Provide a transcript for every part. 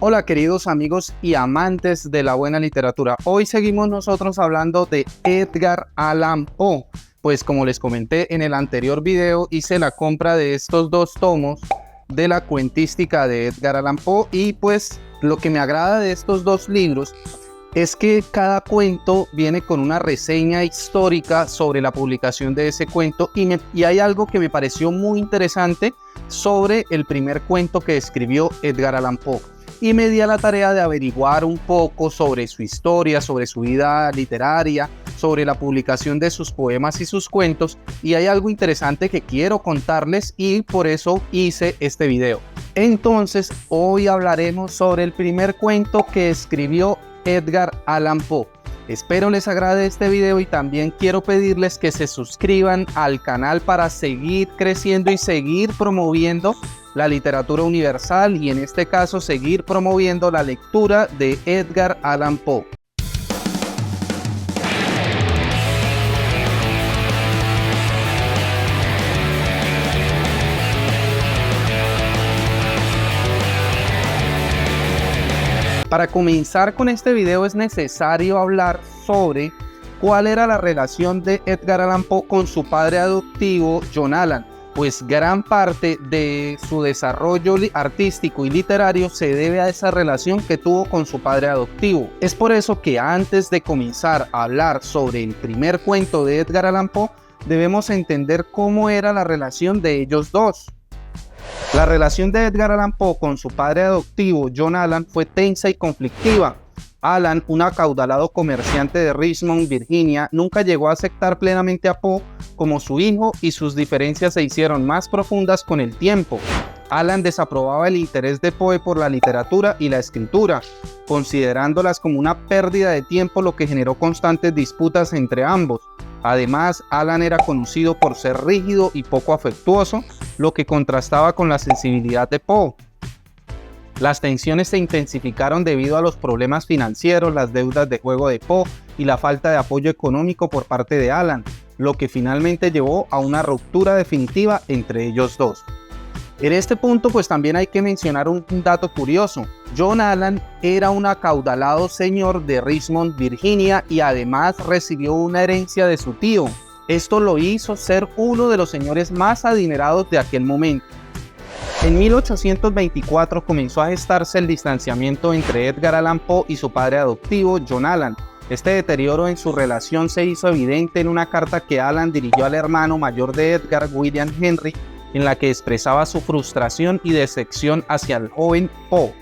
Hola queridos amigos y amantes de la buena literatura. Hoy seguimos nosotros hablando de Edgar Allan Poe. Pues como les comenté en el anterior video, hice la compra de estos dos tomos de la cuentística de Edgar Allan Poe. Y pues lo que me agrada de estos dos libros es que cada cuento viene con una reseña histórica sobre la publicación de ese cuento. Y hay algo que me pareció muy interesante sobre el primer cuento que escribió Edgar Allan Poe. Y me di a la tarea de averiguar un poco sobre su historia, sobre su vida literaria, sobre la publicación de sus poemas y sus cuentos, y hay algo interesante que quiero contarles y por eso hice este video. Entonces, hoy hablaremos sobre el primer cuento que escribió Edgar Allan Poe. Espero les agrade este video y también quiero pedirles que se suscriban al canal para seguir creciendo y seguir promoviendo la literatura universal y en este caso seguir promoviendo la lectura de Edgar Allan Poe. Para comenzar con este video es necesario hablar sobre cuál era la relación de Edgar Allan Poe con su padre adoptivo John Allan, pues gran parte de su desarrollo artístico y literario se debe a esa relación que tuvo con su padre adoptivo. Es por eso que antes de comenzar a hablar sobre el primer cuento de Edgar Allan Poe, debemos entender cómo era la relación de ellos dos. La relación de Edgar Allan Poe con su padre adoptivo, John Allan, fue tensa y conflictiva. Allan, un acaudalado comerciante de Richmond, Virginia, nunca llegó a aceptar plenamente a Poe como su hijo y sus diferencias se hicieron más profundas con el tiempo. Allan desaprobaba el interés de Poe por la literatura y la escritura, considerándolas como una pérdida de tiempo, lo que generó constantes disputas entre ambos. Además, Allan era conocido por ser rígido y poco afectuoso, lo que contrastaba con la sensibilidad de Poe. Las tensiones se intensificaron debido a los problemas financieros, las deudas de juego de Poe y la falta de apoyo económico por parte de Allan, lo que finalmente llevó a una ruptura definitiva entre ellos dos. En este punto pues también hay que mencionar un dato curioso. John Allan era un acaudalado señor de Richmond, Virginia, y además recibió una herencia de su tío. Esto lo hizo ser uno de los señores más adinerados de aquel momento. En 1824 comenzó a gestarse el distanciamiento entre Edgar Allan Poe y su padre adoptivo, John Allan. Este deterioro en su relación se hizo evidente en una carta que Allan dirigió al hermano mayor de Edgar, William Henry, en la que expresaba su frustración y decepción hacia el joven Poe.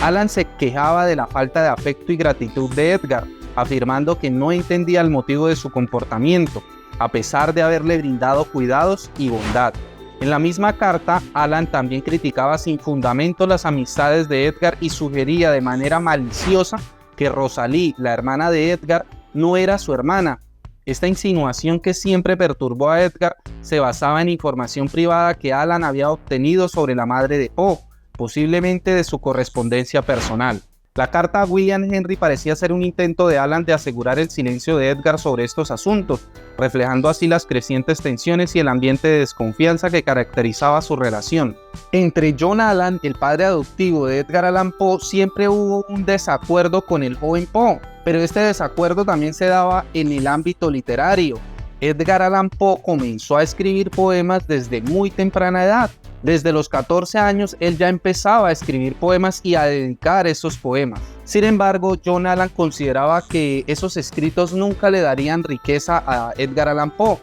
Allan se quejaba de la falta de afecto y gratitud de Edgar, afirmando que no entendía el motivo de su comportamiento, a pesar de haberle brindado cuidados y bondad. En la misma carta, Allan también criticaba sin fundamento las amistades de Edgar y sugería de manera maliciosa que Rosalie, la hermana de Edgar, no era su hermana. Esta insinuación, que siempre perturbó a Edgar, se basaba en información privada que Allan había obtenido sobre la madre de Poe, posiblemente de su correspondencia personal. La carta a William Henry parecía ser un intento de Allan de asegurar el silencio de Edgar sobre estos asuntos, reflejando así las crecientes tensiones y el ambiente de desconfianza que caracterizaba su relación. Entre John Allan, el padre adoptivo de Edgar Allan Poe, siempre hubo un desacuerdo con el joven Poe, pero este desacuerdo también se daba en el ámbito literario. Edgar Allan Poe comenzó a escribir poemas desde muy temprana edad. Desde los 14 años él ya empezaba a escribir poemas y a dedicar esos poemas. Sin embargo, John Allan consideraba que esos escritos nunca le darían riqueza a Edgar Allan Poe.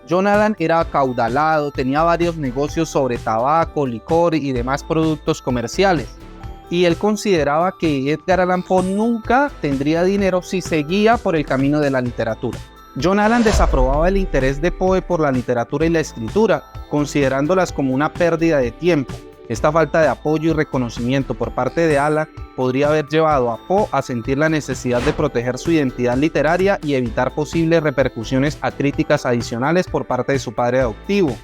John Allan era acaudalado, tenía varios negocios sobre tabaco, licor y demás productos comerciales. Y él consideraba que Edgar Allan Poe nunca tendría dinero si seguía por el camino de la literatura. John Allan desaprobaba el interés de Poe por la literatura y la escritura, considerándolas como una pérdida de tiempo. Esta falta de apoyo y reconocimiento por parte de Allan podría haber llevado a Poe a sentir la necesidad de proteger su identidad literaria y evitar posibles repercusiones a críticas adicionales por parte de su padre adoptivo,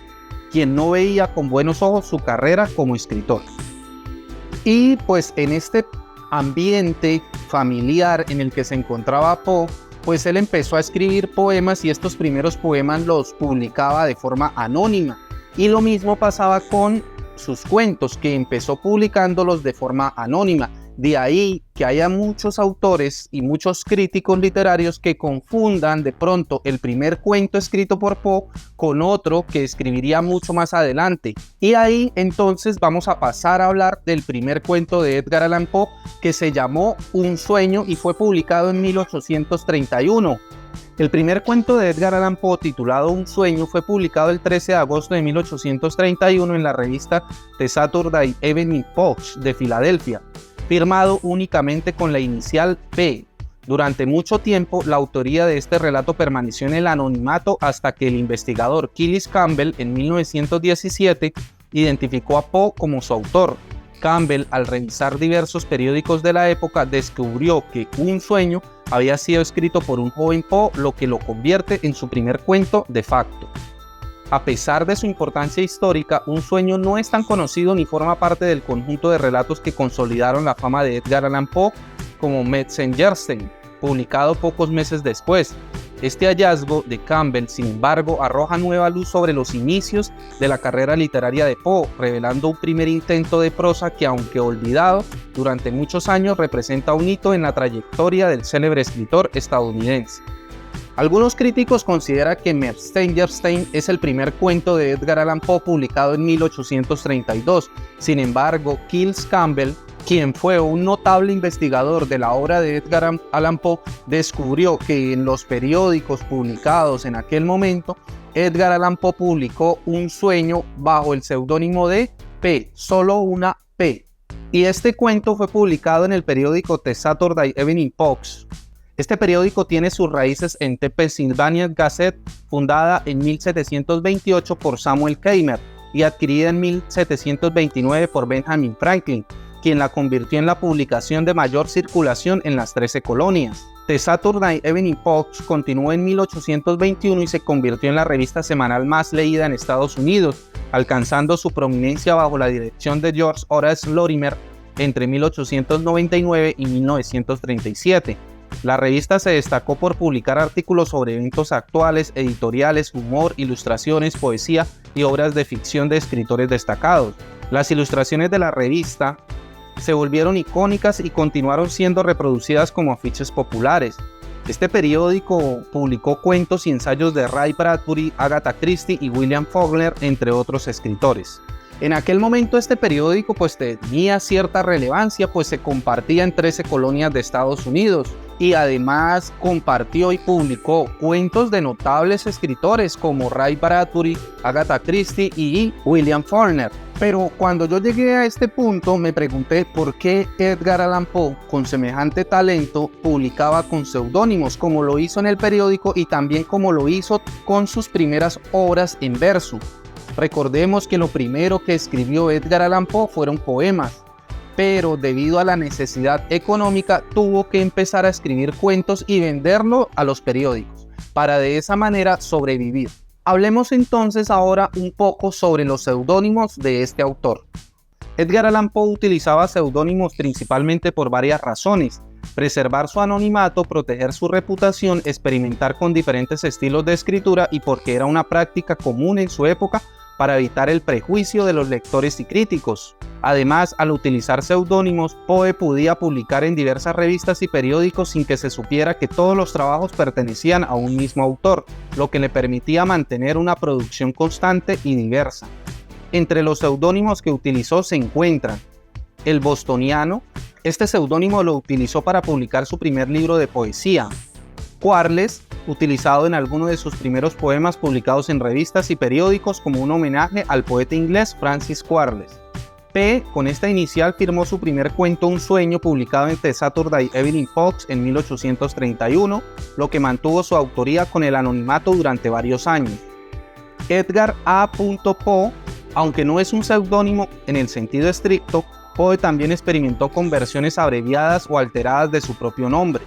quien no veía con buenos ojos su carrera como escritor. Y pues en este ambiente familiar en el que se encontraba Poe, pues él empezó a escribir poemas y estos primeros poemas los publicaba de forma anónima. Y lo mismo pasaba con sus cuentos, que empezó publicándolos de forma anónima. De ahí que haya muchos autores y muchos críticos literarios que confundan de pronto el primer cuento escrito por Poe con otro que escribiría mucho más adelante. Y ahí entonces vamos a pasar a hablar del primer cuento de Edgar Allan Poe, que se llamó Un sueño y fue publicado en 1831. El primer cuento de Edgar Allan Poe, titulado Un sueño, fue publicado el 13 de agosto de 1831 en la revista The Saturday Evening Post de Filadelfia, firmado únicamente con la inicial P. Durante mucho tiempo, la autoría de este relato permaneció en el anonimato hasta que el investigador Killis Campbell, en 1917, identificó a Poe como su autor. Campbell, al revisar diversos periódicos de la época, descubrió que Un sueño había sido escrito por un joven Poe, lo que lo convierte en su primer cuento de facto. A pesar de su importancia histórica, Un sueño no es tan conocido ni forma parte del conjunto de relatos que consolidaron la fama de Edgar Allan Poe como Metzengerstein, publicado pocos meses después. Este hallazgo de Campbell, sin embargo, arroja nueva luz sobre los inicios de la carrera literaria de Poe, revelando un primer intento de prosa que, aunque olvidado durante muchos años, representa un hito en la trayectoria del célebre escritor estadounidense. Algunos críticos consideran que Metzengerstein es el primer cuento de Edgar Allan Poe publicado en 1832. Sin embargo, Killis Campbell, quien fue un notable investigador de la obra de Edgar Allan Poe, descubrió que en los periódicos publicados en aquel momento, Edgar Allan Poe publicó Un sueño bajo el seudónimo de P, solo una P. Y este cuento fue publicado en el periódico The Saturday Evening Post. Este periódico tiene sus raíces en The Pennsylvania Gazette, fundada en 1728 por Samuel Keimer y adquirida en 1729 por Benjamin Franklin, quien la convirtió en la publicación de mayor circulación en las 13 colonias. The Saturday Evening Post continuó en 1821 y se convirtió en la revista semanal más leída en Estados Unidos, alcanzando su prominencia bajo la dirección de George Horace Lorimer entre 1899 y 1937. La revista se destacó por publicar artículos sobre eventos actuales, editoriales, humor, ilustraciones, poesía y obras de ficción de escritores destacados. Las ilustraciones de la revista se volvieron icónicas y continuaron siendo reproducidas como afiches populares. Este periódico publicó cuentos y ensayos de Ray Bradbury, Agatha Christie y William Faulkner, entre otros escritores. En aquel momento este periódico tenía cierta relevancia, pues se compartía en 13 colonias de Estados Unidos y además compartió y publicó cuentos de notables escritores como Ray Bradbury, Agatha Christie y William Faulkner. Pero cuando yo llegué a este punto me pregunté por qué Edgar Allan Poe, con semejante talento, publicaba con seudónimos como lo hizo en el periódico y también como lo hizo con sus primeras obras en verso. Recordemos que lo primero que escribió Edgar Allan Poe fueron poemas, pero debido a la necesidad económica tuvo que empezar a escribir cuentos y venderlo a los periódicos, para de esa manera sobrevivir. Hablemos entonces ahora un poco sobre los seudónimos de este autor. Edgar Allan Poe utilizaba seudónimos principalmente por varias razones: preservar su anonimato, proteger su reputación, experimentar con diferentes estilos de escritura y porque era una práctica común en su época para evitar el prejuicio de los lectores y críticos. Además, al utilizar seudónimos, Poe podía publicar en diversas revistas y periódicos sin que se supiera que todos los trabajos pertenecían a un mismo autor, lo que le permitía mantener una producción constante y diversa. Entre los seudónimos que utilizó se encuentran el Bostoniano. Este seudónimo lo utilizó para publicar su primer libro de poesía. Quarles, utilizado en algunos de sus primeros poemas publicados en revistas y periódicos como un homenaje al poeta inglés Francis Quarles. P, con esta inicial, firmó su primer cuento Un sueño, publicado en The Saturday Evening Post en 1831, lo que mantuvo su autoría con el anonimato durante varios años. Edgar A. Poe, aunque no es un seudónimo en el sentido estricto, Poe también experimentó con versiones abreviadas o alteradas de su propio nombre.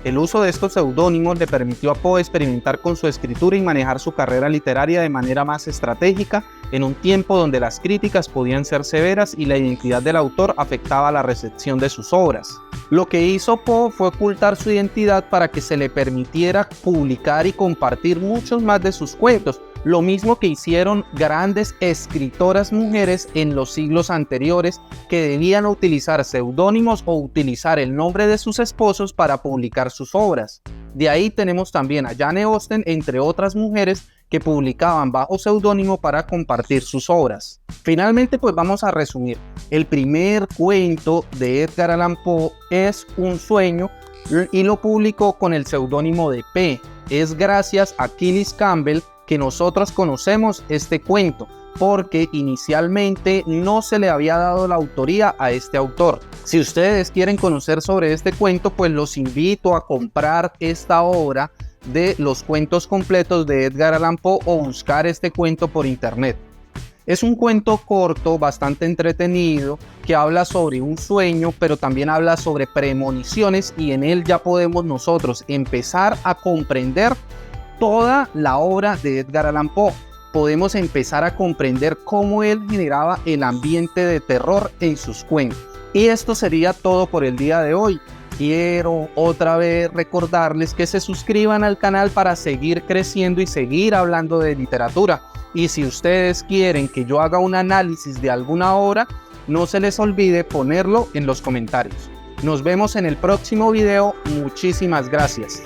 El uso de estos seudónimos le permitió a Poe experimentar con su escritura y manejar su carrera literaria de manera más estratégica en un tiempo donde las críticas podían ser severas y la identidad del autor afectaba la recepción de sus obras. Lo que hizo Poe fue ocultar su identidad para que se le permitiera publicar y compartir muchos más de sus cuentos, lo mismo que hicieron grandes escritoras mujeres en los siglos anteriores, que debían utilizar seudónimos o utilizar el nombre de sus esposos para publicar sus obras. De ahí tenemos también a Jane Austen, entre otras mujeres que publicaban bajo seudónimo para compartir sus obras. Finalmente, pues vamos a resumir. El primer cuento de Edgar Allan Poe es Un sueño y lo publicó con el seudónimo de P. Es gracias a Killis Campbell que nosotros conocemos este cuento, porque inicialmente no se le había dado la autoría a este autor. Si ustedes quieren conocer sobre este cuento, pues los invito a comprar esta obra de los cuentos completos de Edgar Allan Poe o buscar este cuento por internet. Es un cuento corto, bastante entretenido, que habla sobre un sueño, pero también habla sobre premoniciones, y en él ya podemos nosotros empezar a comprender toda la obra de Edgar Allan Poe. Podemos empezar a comprender cómo él generaba el ambiente de terror en sus cuentos. Y esto sería todo por el día de hoy. Quiero otra vez recordarles que se suscriban al canal para seguir creciendo y seguir hablando de literatura. Y si ustedes quieren que yo haga un análisis de alguna obra, no se les olvide ponerlo en los comentarios. Nos vemos en el próximo video. Muchísimas gracias.